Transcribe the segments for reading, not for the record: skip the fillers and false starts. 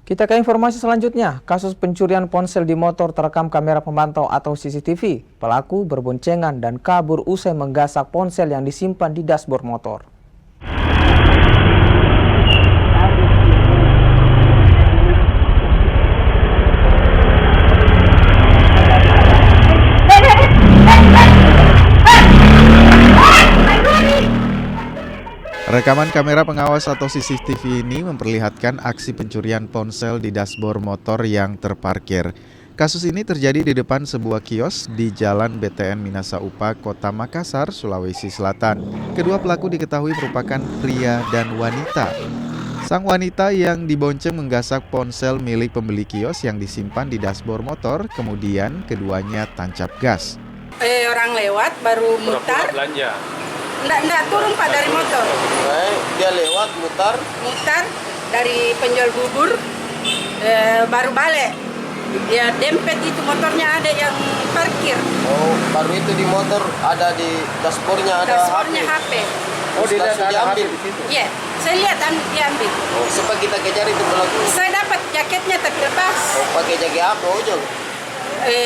Kita ke informasi selanjutnya. Kasus pencurian ponsel di motor terekam kamera pemantau atau CCTV. Pelaku berboncengan dan kabur usai menggasak ponsel yang disimpan di dashboard motor. Rekaman kamera pengawas atau CCTV ini memperlihatkan aksi pencurian ponsel di dashboard motor yang terparkir. Kasus ini terjadi di depan sebuah kios di Jalan BTN Minasa Upa, Kota Makassar, Sulawesi Selatan. Kedua pelaku diketahui merupakan pria dan wanita. Sang wanita yang dibonceng menggasak ponsel milik pembeli kios yang disimpan di dashboard motor, kemudian keduanya tancap gas. Orang lewat baru mutar. Belanja. Nggak turun Pak dari motor. Dia lewat mutar Dari penjual bubur, baru balik. Ya dempet itu motornya ada yang parkir. Oh, baru itu di motor ada di dashboardnya ada Dashboardnya HP. Oh, dia diambil di situ. Iya, saya lihat diambil. Oh, supaya kita kejar itu pelaku. Saya dapat jaketnya tapi lepas. Oh, pakai jaket apa ojol?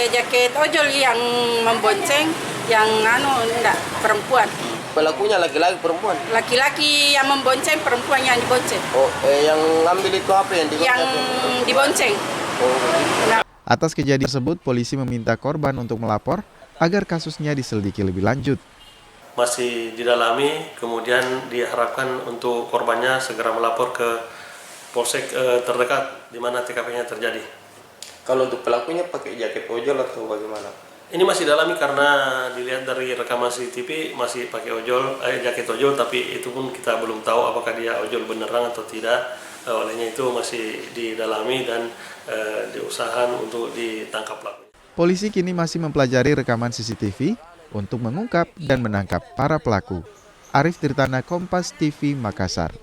Jaket ojol yang membonceng, yang enggak perempuan. Pelakunya laki-laki perempuan. Laki-laki yang membonceng, perempuan yang dibonceng. Oh, yang ngambil itu apa yang dibonceng. Oh. Atas kejadian tersebut, polisi meminta korban untuk melapor agar kasusnya diselidiki lebih lanjut. Masih didalami, kemudian diharapkan untuk korbannya segera melapor ke polsek terdekat di mana TKP-nya terjadi. Kalau untuk pelakunya pakai jaket ojol atau bagaimana? Ini masih dalami karena dilihat dari rekaman CCTV masih pakai jaket ojol, tapi itu pun kita belum tahu apakah dia ojol beneran atau tidak. Olehnya itu masih didalami dan diusahakan untuk ditangkap pelaku. Polisi kini masih mempelajari rekaman CCTV untuk mengungkap dan menangkap para pelaku. Arif Tirtana, Kompas TV, Makassar.